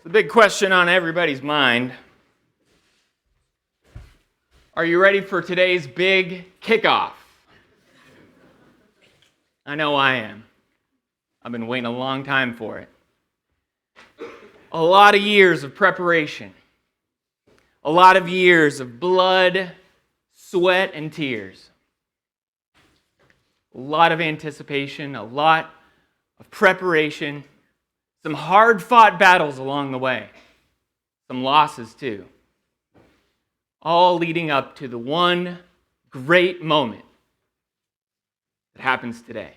The big question on everybody's mind. Are you ready for today's big kickoff? I know I am. I've been waiting a long time for it. A lot of years of preparation. A lot of years of blood, sweat, and tears. A lot of anticipation, a lot of preparation. Some hard-fought battles along the way. Some losses, too. All leading up to the one great moment that happens today.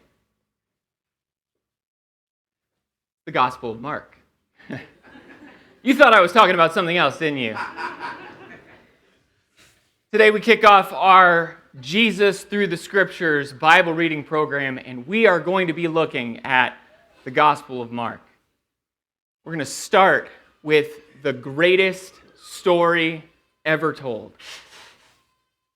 The Gospel of Mark. You thought I was talking about something else, didn't you? Today we kick off our Jesus Through the Scriptures Bible reading program, and we are going to be looking at the Gospel of Mark. We're going to start with the greatest story ever told.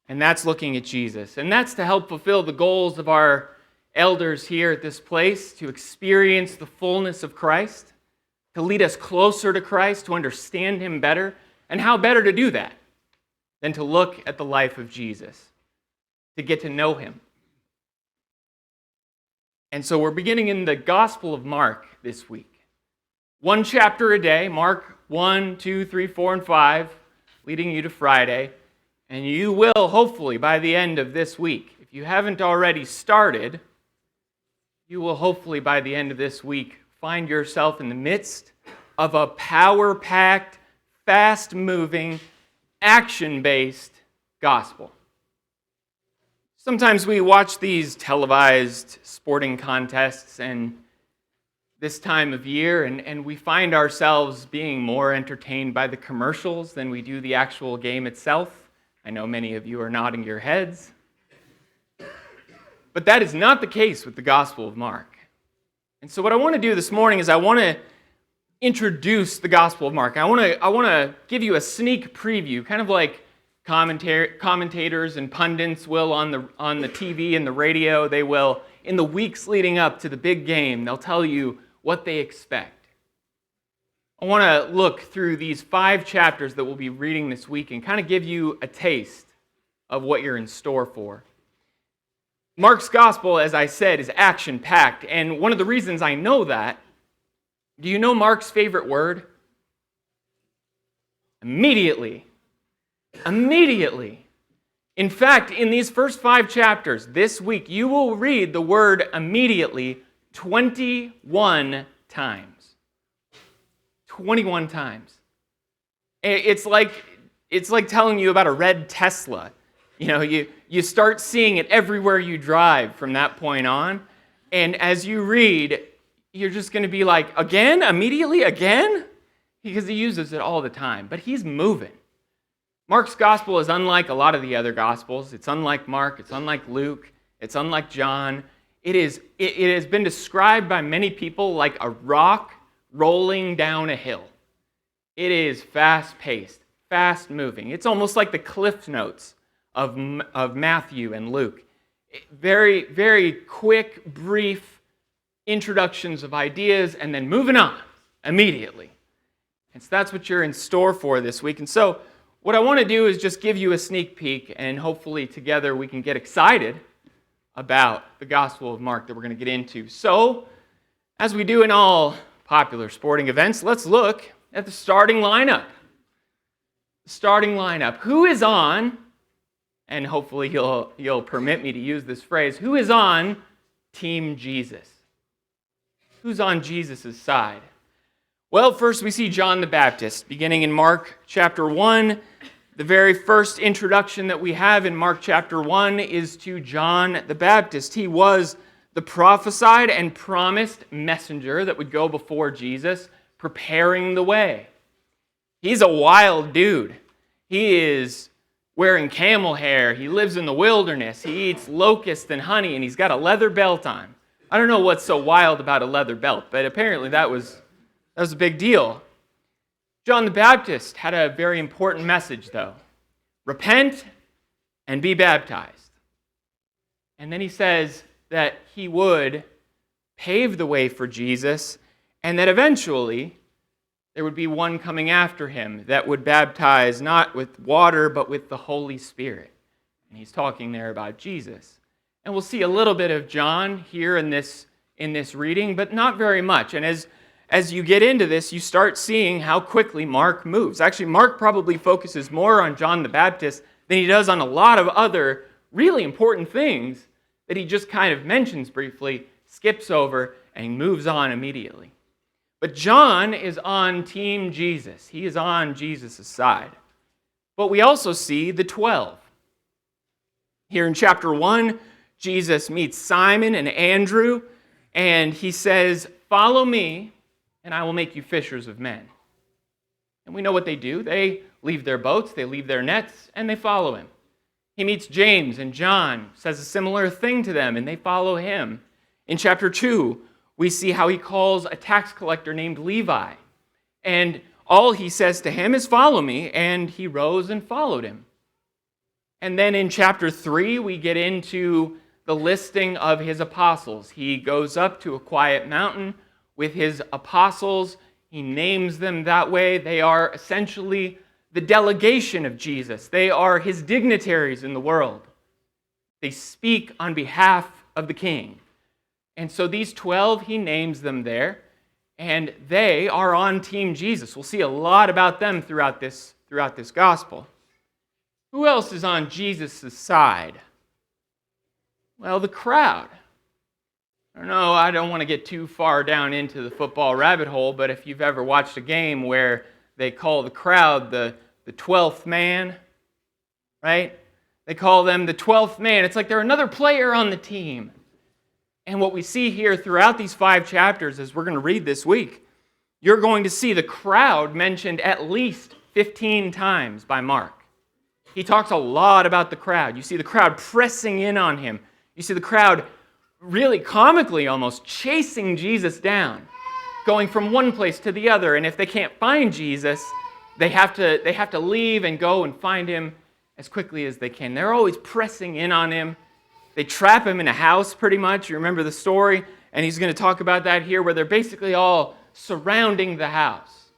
And that's looking at Jesus. And that's to help fulfill the goals of our elders here at this place, to experience the fullness of Christ, to lead us closer to Christ, to understand Him better. And how better to do that than to look at the life of Jesus, to get to know Him. And so we're beginning in the Gospel of Mark this week. One chapter a day, Mark 1, 2, 3, 4, and 5, leading you to Friday. And you will, hopefully, by the end of this week, if you haven't already started, you will hopefully, by the end of this week, find yourself in the midst of a power-packed, fast-moving, action-based gospel. Sometimes we watch these televised sporting contests and this time of year, and we find ourselves being more entertained by the commercials than we do the actual game itself. I know many of you are nodding your heads. But that is not the case with the Gospel of Mark. And so what I want to do this morning is I want to introduce the Gospel of Mark. I want to give you a sneak preview, kind of like commentators and pundits will on the TV and the radio. They will, in the weeks leading up to the big game, they'll tell you what they expect. I want to look through these 5 chapters that we'll be reading this week and kind of give you a taste of what you're in store for. Mark's gospel, as I said, is action-packed, and one of the reasons I know that, do you know Mark's favorite word? Immediately. Immediately. In fact, in these first 5 chapters this week, you will read the word immediately 21 times. 21 times. It's like telling you about a red Tesla. You know, you start seeing it everywhere you drive from that point on. And as you read, you're just going to be like, again? Immediately? Again? Because he uses it all the time. But he's moving. Mark's gospel is unlike a lot of the other gospels. It's unlike Mark. It's unlike Luke. It's unlike John. It has been described by many people like a rock rolling down a hill. It is fast-paced, fast-moving. It's almost like the Cliff Notes of Matthew and Luke. Very, very quick, brief introductions of ideas and then moving on immediately. And so that's what you're in store for this week. And so what I want to do is just give you a sneak peek, and hopefully together we can get excited about the Gospel of Mark that we're going to get into. So, as we do in all popular sporting events, let's look at the starting lineup. The starting lineup. Who is on, and hopefully you'll permit me to use this phrase, who is on Team Jesus? Who's on Jesus' side? Well, first we see John the Baptist, beginning in Mark chapter 1. The very first introduction that we have in Mark chapter 1 is to John the Baptist. He was the prophesied and promised messenger that would go before Jesus, preparing the way. He's a wild dude. He is wearing camel hair. He lives in the wilderness. He eats locusts and honey, and he's got a leather belt on. I don't know what's so wild about a leather belt, but apparently that was a big deal. John the Baptist had a very important message, though. Repent and be baptized. And then he says that he would pave the way for Jesus, and that eventually there would be one coming after him that would baptize not with water, but with the Holy Spirit. And he's talking there about Jesus. And we'll see a little bit of John here in this reading, but not very much. And as you get into this, you start seeing how quickly Mark moves. Actually, Mark probably focuses more on John the Baptist than he does on a lot of other really important things that he just kind of mentions briefly, skips over, and moves on immediately. But John is on Team Jesus. He is on Jesus' side. But we also see the 12. Here in chapter 1, Jesus meets Simon and Andrew, and he says, "Follow me, and I will make you fishers of men." And we know what they do. They leave their boats, they leave their nets, and they follow him. He meets James and John, says a similar thing to them, and they follow him. In chapter 2, we see how he calls a tax collector named Levi. And all he says to him is, "Follow me," and he rose and followed him. And then in chapter 3, we get into the listing of his apostles. He goes up to a quiet mountain with his apostles. He names them that way. They are essentially the delegation of Jesus. They are his dignitaries in the world. They speak on behalf of the king. And so these 12, he names them there, and they are on Team Jesus. We'll see a lot about them throughout this gospel. Who else is on Jesus' side? Well, the crowd. I don't want to get too far down into the football rabbit hole, but if you've ever watched a game where they call the crowd the 12th man, right? They call them the 12th man. It's like they're another player on the team. And what we see here throughout these 5 chapters, as we're going to read this week, you're going to see the crowd mentioned at least 15 times by Mark. He talks a lot about the crowd. You see the crowd pressing in on him. You see the crowd really comically almost chasing Jesus down, going from one place to the other. And if they can't find Jesus, they have to leave and go and find him as quickly as they can. They're always pressing in on him. They trap him in a house pretty much. You remember the story? And he's going to talk about that here, where they're basically all surrounding the house.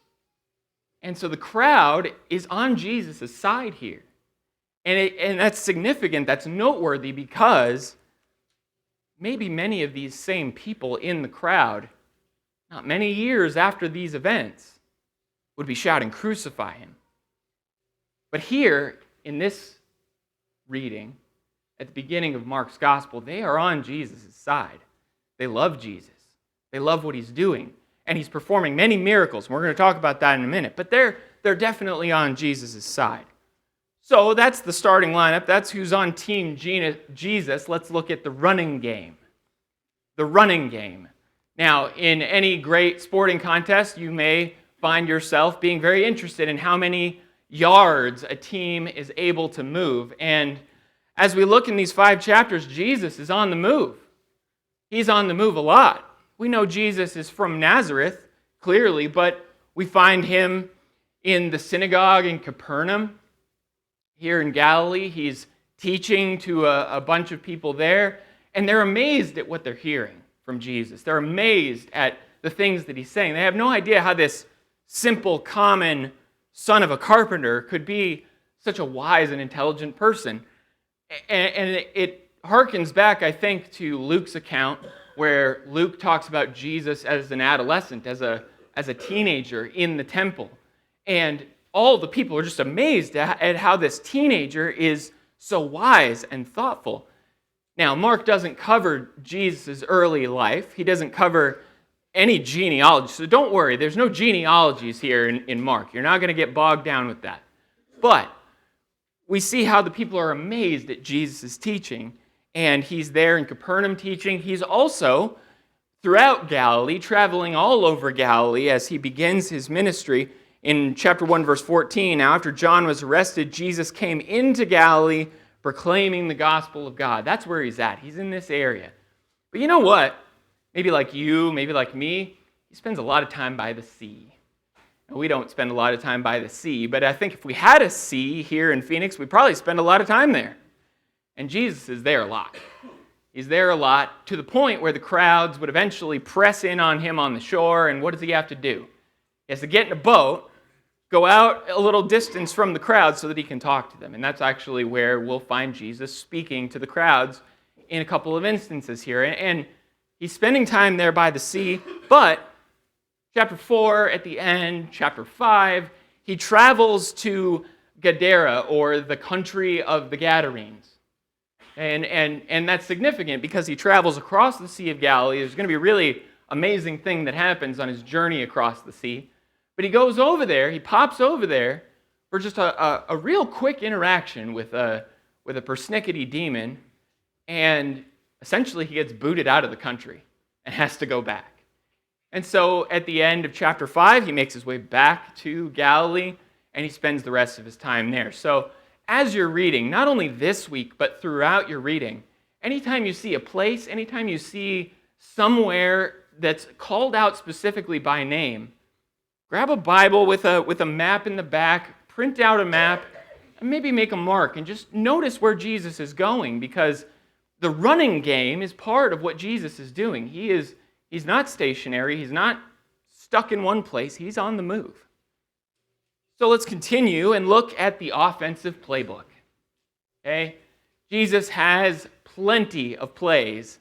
And so the crowd is on Jesus' side here. And that's significant, that's noteworthy, because maybe many of these same people in the crowd, not many years after these events, would be shouting, "Crucify him." But here, in this reading, at the beginning of Mark's gospel, they are on Jesus' side. They love Jesus. They love what he's doing. And he's performing many miracles. We're going to talk about that in a minute. But they're definitely on Jesus' side. So that's the starting lineup. That's who's on Team Jesus. Let's look at the running game. The running game. Now, in any great sporting contest, you may find yourself being very interested in how many yards a team is able to move. And as we look in these 5 chapters, Jesus is on the move. He's on the move a lot. We know Jesus is from Nazareth, clearly, but we find him in the synagogue in Capernaum. Here in Galilee, he's teaching to a bunch of people there, and they're amazed at what they're hearing from Jesus. They're amazed at the things that he's saying. They have no idea how this simple, common son of a carpenter could be such a wise and intelligent person. And it harkens back, I think, to Luke's account, where Luke talks about Jesus as an adolescent, as a teenager in the temple. And all the people are just amazed at how this teenager is so wise and thoughtful. Now, Mark doesn't cover Jesus' early life. He doesn't cover any genealogy. So don't worry, there's no genealogies here in Mark. You're not going to get bogged down with that. But we see how the people are amazed at Jesus' teaching. And he's there in Capernaum teaching. He's also throughout Galilee, traveling all over Galilee as he begins his ministry. In chapter 1, verse 14, now after John was arrested, Jesus came into Galilee proclaiming the gospel of God. That's where he's at. He's in this area. But you know what? Maybe like you, maybe like me, he spends a lot of time by the sea. Now, we don't spend a lot of time by the sea, but I think if we had a sea here in Phoenix, we'd probably spend a lot of time there. And Jesus is there a lot. He's there a lot, to the point where the crowds would eventually press in on him on the shore, and what does he have to do? He has to get in a boat, go out a little distance from the crowd so that he can talk to them. And that's actually where we'll find Jesus speaking to the crowds in a couple of instances here. And he's spending time there by the sea, but chapter 4 at the end, chapter 5, he travels to Gadara, or the country of the Gadarenes. And that's significant because he travels across the Sea of Galilee. There's going to be a really amazing thing that happens on his journey across the sea. But he goes over there, he pops over there for just a real quick interaction with a persnickety demon, and essentially he gets booted out of the country and has to go back. And so at the end of chapter 5, he makes his way back to Galilee, and he spends the rest of his time there. So as you're reading, not only this week, but throughout your reading, anytime you see a place, anytime you see somewhere that's called out specifically by name, grab a Bible with a map in the back, print out a map, and maybe make a mark, and just notice where Jesus is going, because the running game is part of what Jesus is doing. He's not stationary, he's not stuck in one place, he's on the move. So let's continue and look at the offensive playbook. Okay? Jesus has plenty of plays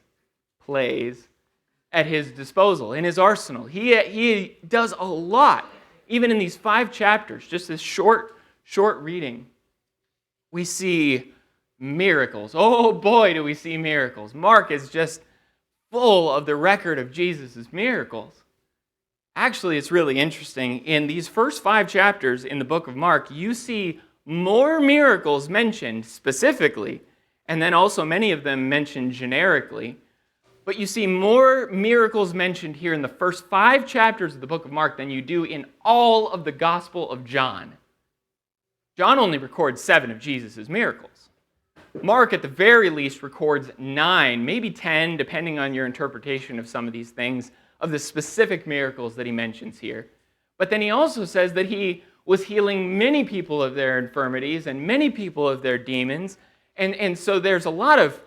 at his disposal, in his arsenal. He does a lot, even in these 5 chapters, just this short reading. We see miracles. Oh boy, do we see miracles. Mark is just full of the record of Jesus' miracles. Actually, it's really interesting. In these first 5 chapters in the book of Mark, you see more miracles mentioned specifically, and then also many of them mentioned generically. But you see more miracles mentioned here in the first 5 chapters of the book of Mark than you do in all of the Gospel of John. John only records 7 of Jesus' miracles. Mark, at the very least, records 9, maybe 10, depending on your interpretation of some of these things, of the specific miracles that he mentions here. But then he also says that he was healing many people of their infirmities and many people of their demons. And so there's a lot of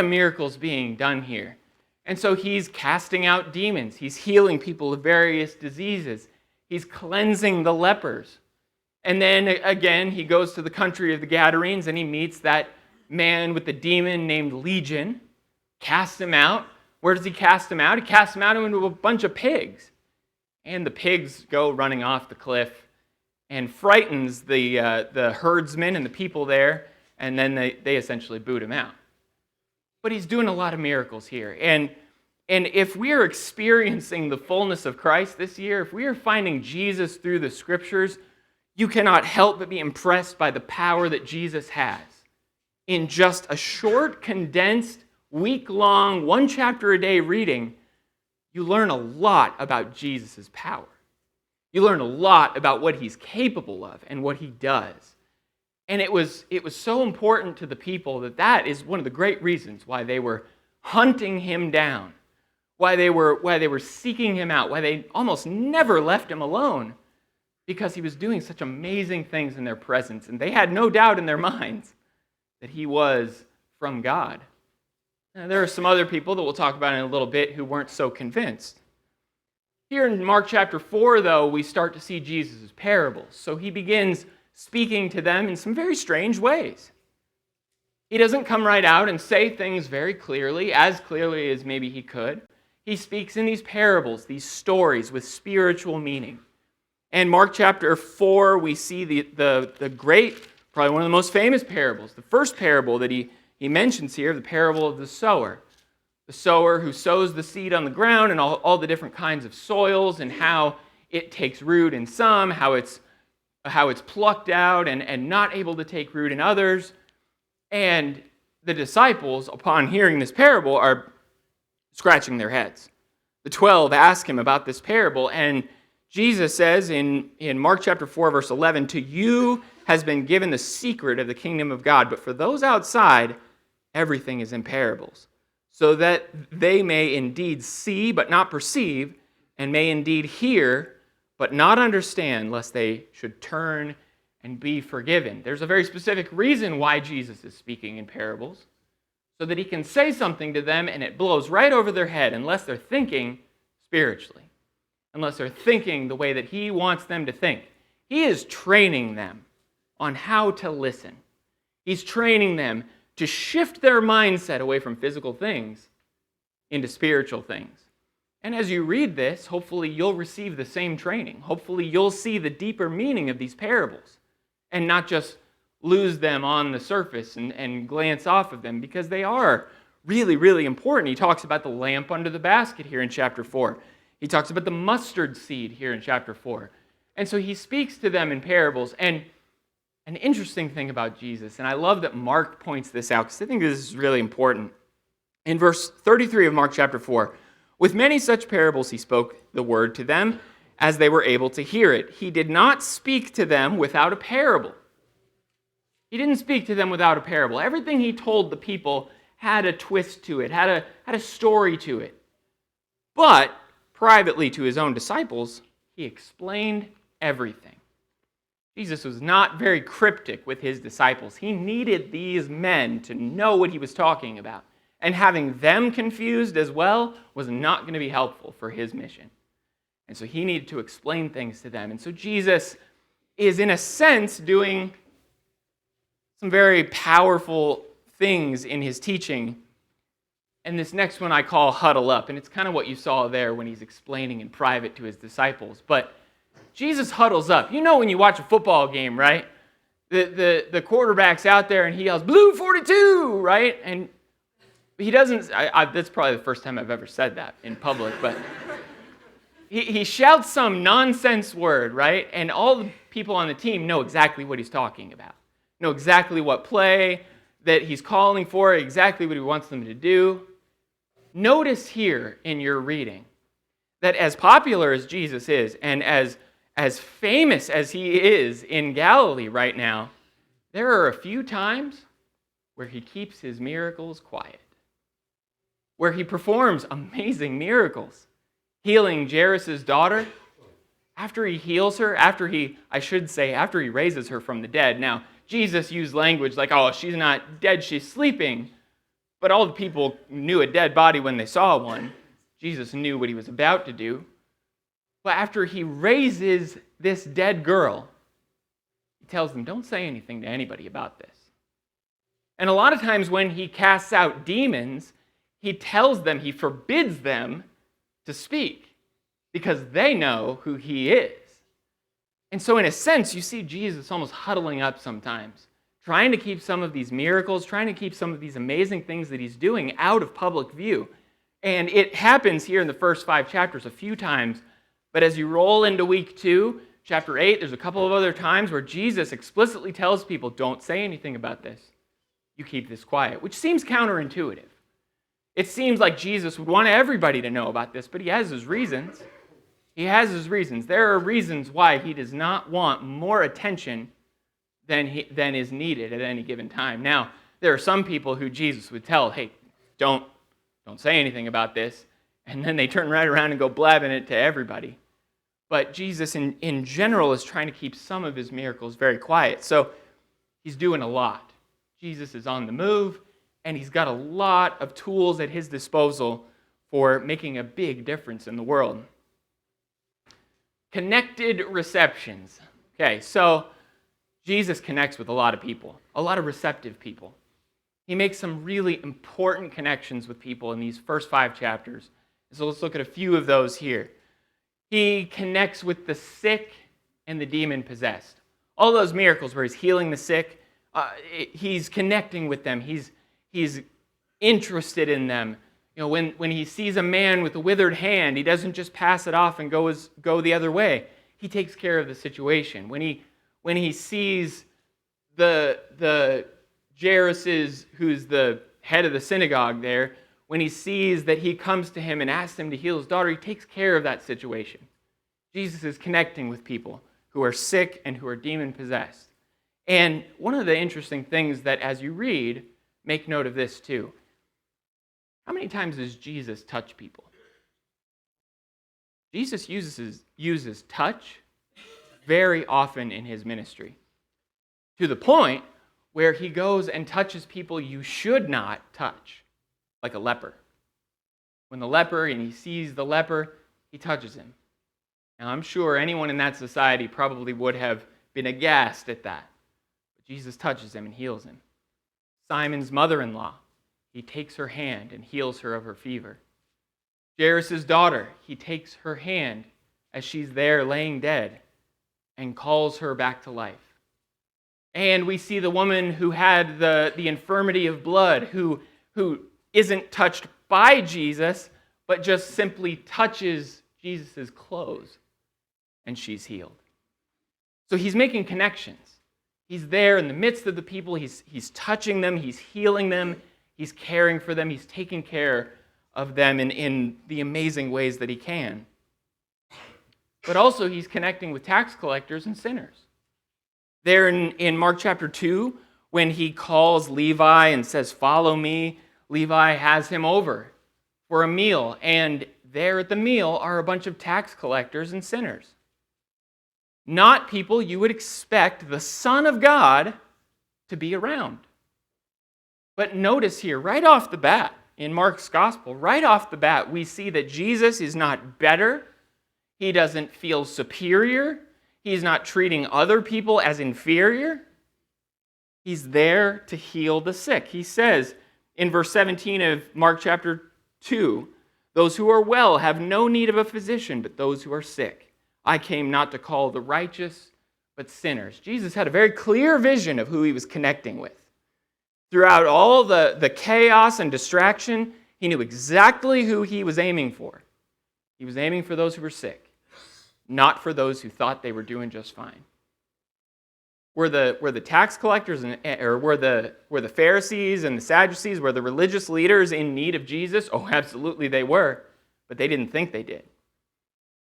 miracles being done here. And so he's casting out demons. He's healing people of various diseases. He's cleansing the lepers. And then again, he goes to the country of the Gadarenes and he meets that man with the demon named Legion, casts him out. Where does he cast him out? He casts him out into a bunch of pigs. And the pigs go running off the cliff and frightens the herdsmen and the people there, and then they essentially boot him out. But he's doing a lot of miracles here. And if we are experiencing the fullness of Christ this year, if we are finding Jesus through the Scriptures, you cannot help but be impressed by the power that Jesus has. In just a short, condensed, week-long, 1 chapter a day reading, you learn a lot about Jesus' power. You learn a lot about what he's capable of and what he does. And it was so important to the people that is one of the great reasons why they were hunting him down, why they were seeking him out, why they almost never left him alone, because he was doing such amazing things in their presence, and they had no doubt in their minds that he was from God. Now, there are some other people that we'll talk about in a little bit who weren't so convinced. Here in Mark chapter 4, though, we start to see Jesus' parables. So he begins speaking to them in some very strange ways. He doesn't come right out and say things very clearly, as clearly as maybe he could. He speaks in these parables, these stories with spiritual meaning. And Mark chapter 4, we see the great, probably one of the most famous parables. The first parable that he mentions here, the parable of the sower. The sower who sows the seed on the ground and all the different kinds of soils, and how it takes root in some, how it's plucked out and not able to take root in others. And the disciples, upon hearing this parable, are scratching their heads. The 12 ask him about this parable, and Jesus says in Mark chapter 4, verse 11, "To you has been given the secret of the kingdom of God, but for those outside, everything is in parables, so that they may indeed see but not perceive, and may indeed hear but not understand, lest they should turn and be forgiven." There's a very specific reason why Jesus is speaking in parables, so that he can say something to them and it blows right over their head unless they're thinking spiritually. unless they're thinking the way that he wants them to think. He is training them on how to listen. He's training them to shift their mindset away from physical things into spiritual things. And as you read this, hopefully you'll receive the same training. Hopefully you'll see the deeper meaning of these parables and not just lose them on the surface and glance off of them, because they are really, really important. He talks about the lamp under the basket here in chapter 4. He talks about the mustard seed here in chapter 4. And so he speaks to them in parables. And an interesting thing about Jesus, and I love that Mark points this out because I think this is really important. In verse 33 of Mark chapter 4, with many such parables he spoke the word to them as they were able to hear it. He did not speak to them without a parable. He didn't speak to them without a parable. Everything he told the people had a twist to it, had a story to it. But privately to his own disciples, he explained everything. Jesus was not very cryptic with his disciples. He needed these men to know what he was talking about. And having them confused as well was not going to be helpful for his mission. And so he needed to explain things to them. And so Jesus is, in a sense, doing some very powerful things in his teaching. And this next one I call huddle up. And it's kind of what you saw there when he's explaining in private to his disciples. But Jesus huddles up. You know when you watch a football game, right? The quarterback's out there and he yells, "Blue 42," right? And he doesn't, that's probably the first time I've ever said that in public, but he shouts some nonsense word, right? And all the people on the team know exactly what he's talking about, know exactly what play that he's calling for, exactly what he wants them to do. Notice here in your reading that as popular as Jesus is and as famous as he is in Galilee right now, there are a few times where he keeps his miracles quiet, where he performs amazing miracles, healing Jairus' daughter. After he heals her, after he raises her from the dead. Now, Jesus used language like, "Oh, she's not dead, she's sleeping." But all the people knew a dead body when they saw one. Jesus knew what he was about to do. But after he raises this dead girl, he tells them, "Don't say anything to anybody about this." And a lot of times when he casts out demons, he tells them, he forbids them to speak because they know who he is. And so in a sense, you see Jesus almost huddling up sometimes, trying to keep some of these miracles, trying to keep some of these amazing things that he's doing out of public view. And it happens here in the first 5 chapters a few times, but as you roll into week 2, chapter 8, there's a couple of other times where Jesus explicitly tells people, "Don't say anything about this. You keep this quiet," which seems counterintuitive. It seems like Jesus would want everybody to know about this, but he has his reasons. He has his reasons. There are reasons why he does not want more attention than is needed at any given time. Now, there are some people who Jesus would tell, "Hey, don't say anything about this," and then they turn right around and go blabbing it to everybody. But Jesus, in general, is trying to keep some of his miracles very quiet. So he's doing a lot. Jesus is on the move, and he's got a lot of tools at his disposal for making a big difference in the world. Connected receptions. Okay, so Jesus connects with a lot of people, a lot of receptive people. He makes some really important connections with people in these first 5 chapters. So let's look at a few of those here. He connects with the sick and the demon-possessed. All those miracles where he's healing the sick, he's connecting with them. He's interested in them. You know, when he sees a man with a withered hand, he doesn't just pass it off and go the other way. He takes care of the situation. When he sees the Jairus, who's the head of the synagogue there, when he sees that he comes to him and asks him to heal his daughter, he takes care of that situation. Jesus is connecting with people who are sick and who are demon-possessed. And one of the interesting things that as you read, make note of this too. How many times does Jesus touch people? Jesus uses touch very often in his ministry, to the point where he goes and touches people you should not touch, like a leper. When the leper, and he sees the leper, he touches him. Now, I'm sure anyone in that society probably would have been aghast at that. But Jesus touches him and heals him. Simon's mother-in-law, he takes her hand and heals her of her fever. Jairus' daughter, he takes her hand as she's there laying dead and calls her back to life. And we see the woman who had the infirmity of blood, who isn't touched by Jesus, but just simply touches Jesus' clothes, and she's healed. So he's making connections. He's there in the midst of the people. He's touching them. He's healing them. He's caring for them. He's taking care of them in the amazing ways that he can. But also he's connecting with tax collectors and sinners. There in Mark chapter 2, when he calls Levi and says, "Follow me," Levi has him over for a meal. And there at the meal are a bunch of tax collectors and sinners. Not people you would expect the Son of God to be around. But notice here, right off the bat, in Mark's gospel, right off the bat, we see that Jesus is not better. He doesn't feel superior. He's not treating other people as inferior. He's there to heal the sick. He says in verse 17 of Mark chapter 2, "Those who are well have no need of a physician, but those who are sick. I came not to call the righteous, but sinners." Jesus had a very clear vision of who he was connecting with. Throughout all the chaos and distraction, he knew exactly who he was aiming for. He was aiming for those who were sick, not for those who thought they were doing just fine. Were the tax collectors or were the Pharisees and the Sadducees, were the religious leaders in need of Jesus? Oh, absolutely they were, but they didn't think they did.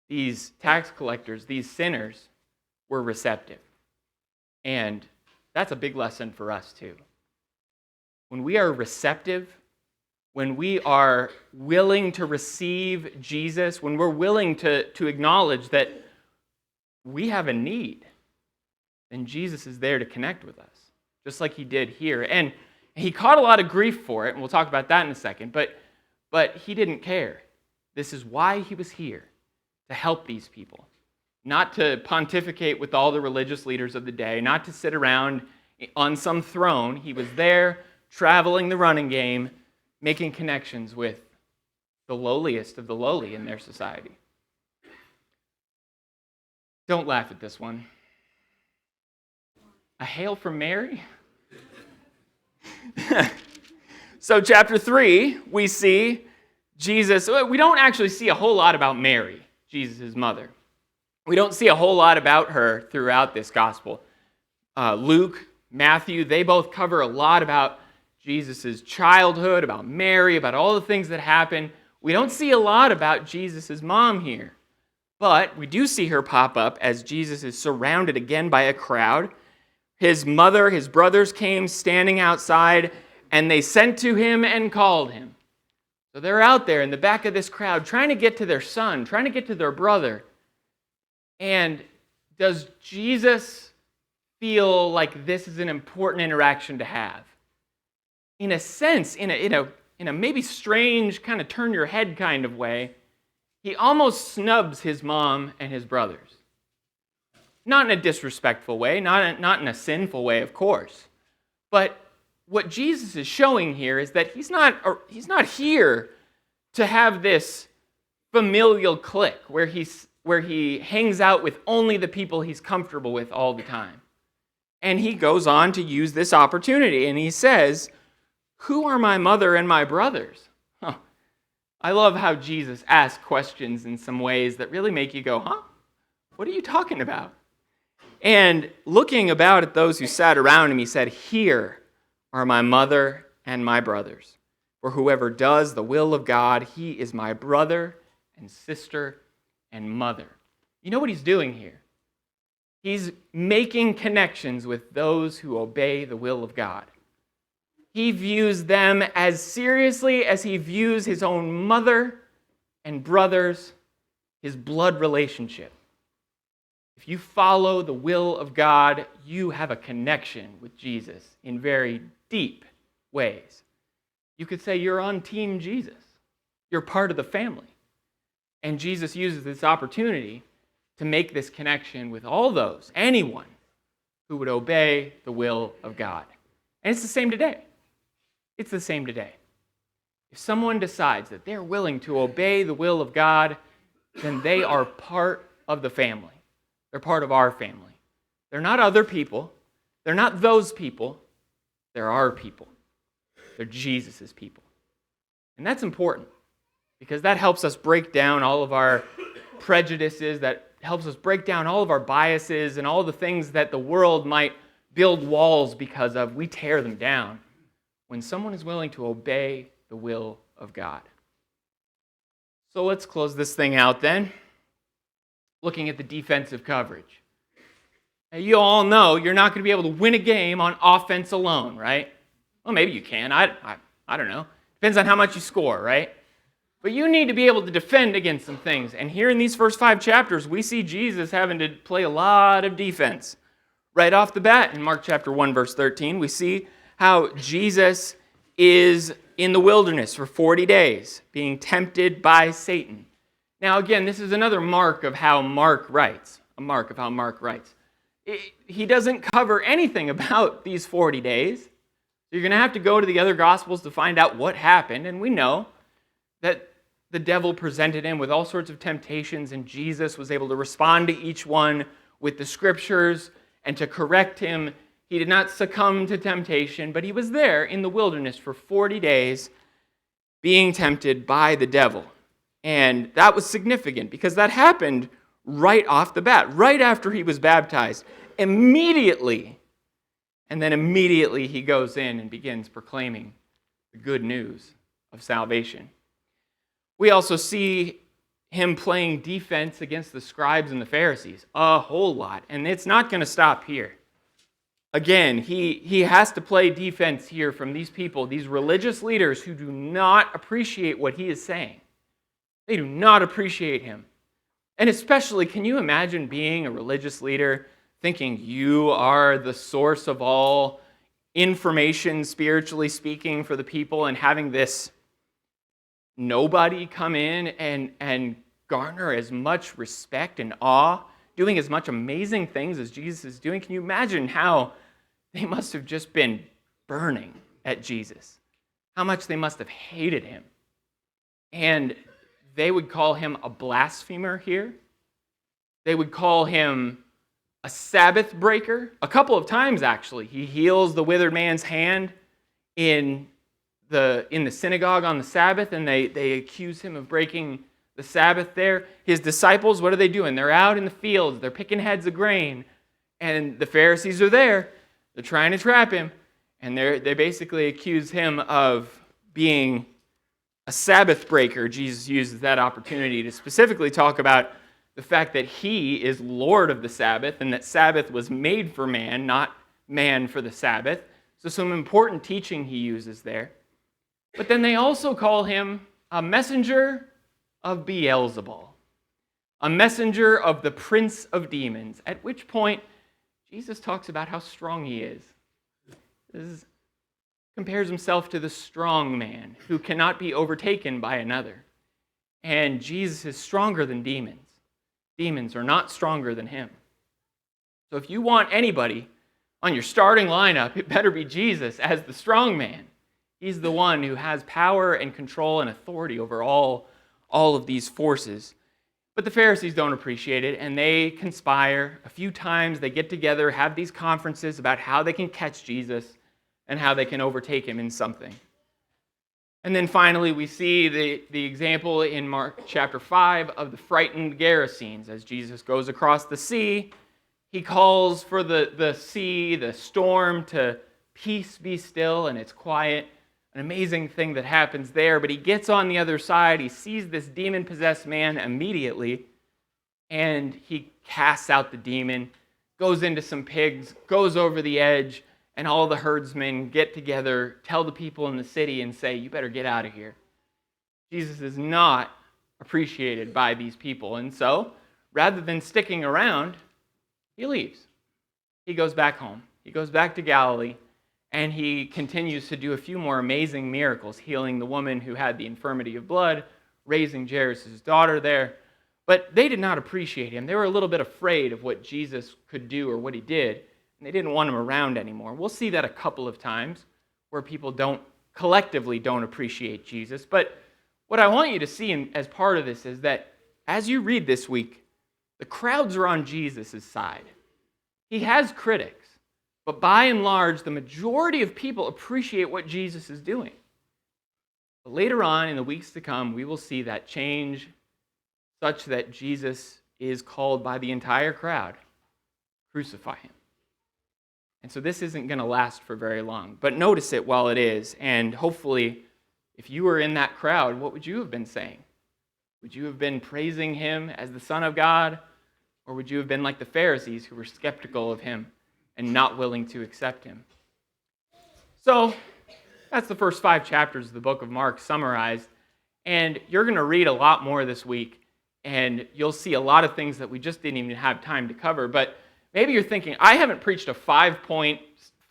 These tax collectors, these sinners, were receptive. And that's a big lesson for us too. When we are receptive, when we are willing to receive Jesus, when we're willing to acknowledge that we have a need, then Jesus is there to connect with us, just like he did here. And he caught a lot of grief for it, and we'll talk about that in a second, but he didn't care. This is why he was here, to help these people, not to pontificate with all the religious leaders of the day, not to sit around on some throne. He was there traveling the running game, making connections with the lowliest of the lowly in their society. Don't laugh at this one. A hail from Mary? So chapter 3, we see Jesus. We don't actually see a whole lot about Mary, Jesus' mother. We don't see a whole lot about her throughout this gospel. Luke, Matthew, they both cover a lot about Jesus' childhood, about Mary, about all the things that happen. We don't see a lot about Jesus' mom here. But we do see her pop up as Jesus is surrounded again by a crowd. His mother, his brothers came standing outside, and they sent to him and called him. So they're out there in the back of this crowd trying to get to their son, trying to get to their brother. And does Jesus feel like this is an important interaction to have? In a sense, in a maybe strange kind of turn your head kind of way, he almost snubs his mom and his brothers. Not in a disrespectful way, not in a sinful way, of course. But what Jesus is showing here is that he's not here to have this familial clique where he hangs out with only the people he's comfortable with all the time. And he goes on to use this opportunity, and he says, "Who are my mother and my brothers?" Huh. I love how Jesus asks questions in some ways that really make you go, huh? What are you talking about? And looking about at those who sat around him, he said, "Here are my mother and my brothers. For whoever does the will of God, he is my brother and sister and mother." You know what he's doing here? He's making connections with those who obey the will of God. He views them as seriously as he views his own mother and brothers, his blood relationship. If you follow the will of God, you have a connection with Jesus in very deep ways. You could say you're on Team Jesus. You're part of the family. And Jesus uses this opportunity to make this connection with all those, anyone who would obey the will of God. And it's the same today. It's the same today. If someone decides that they're willing to obey the will of God, then they are part of the family. They're part of our family. They're not other people. They're not those people. They're our people. They're Jesus' people. And that's important because that helps us break down all of our prejudices, that helps us break down all of our biases and all the things that the world might build walls because of. We tear them down when someone is willing to obey the will of God. So let's close this thing out then, looking at the defensive coverage. Now, you all know you're not going to be able to win a game on offense alone, right? Well, maybe you can. I don't know. Depends on how much you score, right? But you need to be able to defend against some things. And here in these first 5 chapters, we see Jesus having to play a lot of defense. Right off the bat, in Mark chapter 1, verse 13, we see how Jesus is in the wilderness for 40 days, being tempted by Satan. Now, again, this is another mark of how Mark writes. A mark of how Mark writes. He doesn't cover anything about these 40 days. You're going to have to go to the other Gospels to find out what happened. And we know that the devil presented him with all sorts of temptations, and Jesus was able to respond to each one with the Scriptures and to correct him. He did not succumb to temptation, but he was there in the wilderness for 40 days being tempted by the devil. And that was significant because that happened right off the bat, right after he was baptized, immediately. And then immediately he goes in and begins proclaiming the good news of salvation. We also see him playing defense against the scribes and the Pharisees a whole lot. And it's not going to stop here. Again, he has to play defense here from these people, these religious leaders who do not appreciate what he is saying. They do not appreciate him. And especially, can you imagine being a religious leader thinking you are the source of all information, spiritually speaking, for the people, and having this nobody come in and garner as much respect and awe, doing as much amazing things as Jesus is doing? Can you imagine how they must have just been burning at Jesus? How much they must have hated him. And they would call him a blasphemer here. They would call him a Sabbath breaker. A couple of times, actually. He heals the withered man's hand in the synagogue on the Sabbath, and they accuse him of breaking the Sabbath there. His disciples, what are they doing? They're out in the fields. They're picking heads of grain. And the Pharisees are there. They're trying to trap him. And they basically accuse him of being a Sabbath breaker. Jesus uses that opportunity to specifically talk about the fact that he is Lord of the Sabbath and that Sabbath was made for man, not man for the Sabbath. So some important teaching he uses there. But then they also call him a messenger of Beelzebul, a messenger of the prince of demons, at which point Jesus talks about how strong he is. Compares himself to the strong man who cannot be overtaken by another. And Jesus is stronger than demons. Demons are not stronger than him. So if you want anybody on your starting lineup, it better be Jesus as the strong man. He's the one who has power and control and authority over all of these forces. But the Pharisees don't appreciate it, and they conspire. A few times they get together, have these conferences about how they can catch Jesus and how they can overtake him in something. And then finally, we see the example in Mark chapter 5 of the frightened Gerasenes. As Jesus goes across the sea, he calls for the sea, the storm, to peace, be still, and it's quiet. An amazing thing that happens there. But he gets on the other side, he sees this demon-possessed man immediately, and he casts out the demon, goes into some pigs, goes over the edge, and all the herdsmen get together, tell the people in the city, and say, you better get out of here. Jesus is not appreciated by these people. And so, rather than sticking around, he leaves. He goes back home. He goes back to Galilee, and he continues to do a few more amazing miracles, healing the woman who had the infirmity of blood, raising Jairus' daughter there. But they did not appreciate him. They were a little bit afraid of what Jesus could do or what he did, and they didn't want him around anymore. We'll see that a couple of times where people collectively don't appreciate Jesus. But what I want you to see as part of this is that as you read this week, the crowds are on Jesus' side. He has critics, but by and large, the majority of people appreciate what Jesus is doing. But later on, in the weeks to come, we will see that change such that Jesus is called by the entire crowd, crucify him. And so this isn't going to last for very long, but notice it while it is, and hopefully, if you were in that crowd, what would you have been saying? Would you have been praising him as the Son of God, or would you have been like the Pharisees who were skeptical of him and not willing to accept him? So, that's the first 5 chapters of the book of Mark summarized, and you're going to read a lot more this week, and you'll see a lot of things that we just didn't even have time to cover, but maybe you're thinking, I haven't preached a 5-point,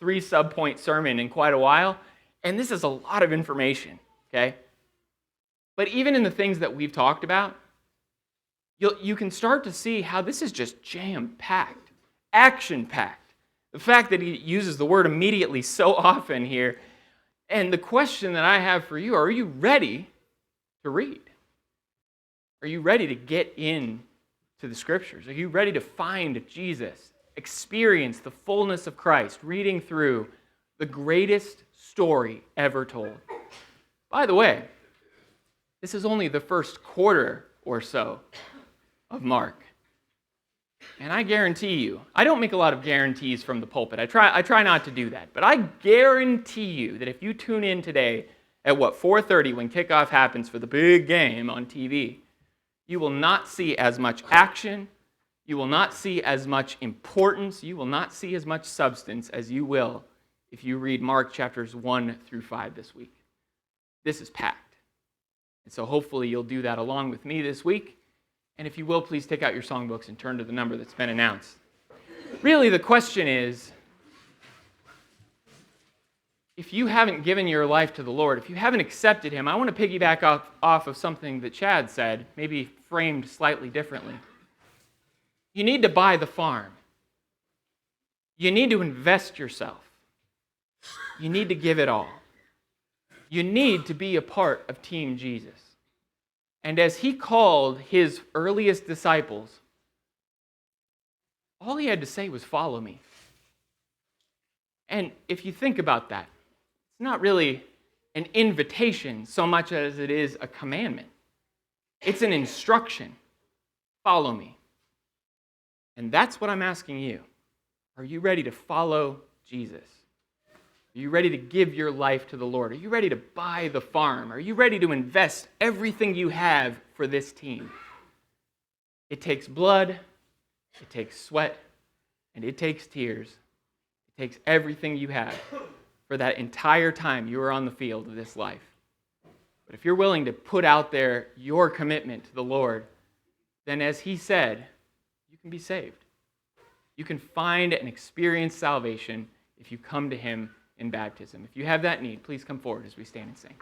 3-sub-point sermon in quite a while, and this is a lot of information, okay? But even in the things that we've talked about, you can start to see how this is just jam-packed, action-packed. The fact that he uses the word immediately so often here. And the question that I have for you, are you ready to read? Are you ready to get in to the Scriptures? Are you ready to find Jesus, experience the fullness of Christ, reading through the greatest story ever told? By the way, this is only the first quarter or so of Mark. And I guarantee you, I don't make a lot of guarantees from the pulpit. I try not to do that. But I guarantee you that if you tune in today at 4:30 when kickoff happens for the big game on TV, you will not see as much action, you will not see as much importance, you will not see as much substance as you will if you read Mark chapters 1 through 5 this week. This is packed. And so hopefully you'll do that along with me this week. And if you will, please take out your songbooks and turn to the number that's been announced. Really, the question is, if you haven't given your life to the Lord, if you haven't accepted him, I want to piggyback off of something that Chad said, maybe framed slightly differently. You need to buy the farm. You need to invest yourself. You need to give it all. You need to be a part of Team Jesus. And as he called his earliest disciples, all he had to say was, "Follow me." And if you think about that, it's not really an invitation so much as it is a commandment. It's an instruction. Follow me. And that's what I'm asking you. Are you ready to follow Jesus? Are you ready to give your life to the Lord? Are you ready to buy the farm? Are you ready to invest everything you have for this team? It takes blood, it takes sweat, and it takes tears. It takes everything you have for that entire time you are on the field of this life. But if you're willing to put out there your commitment to the Lord, then as he said, you can be saved. You can find and experience salvation if you come to him in baptism. If you have that need, please come forward as we stand and sing.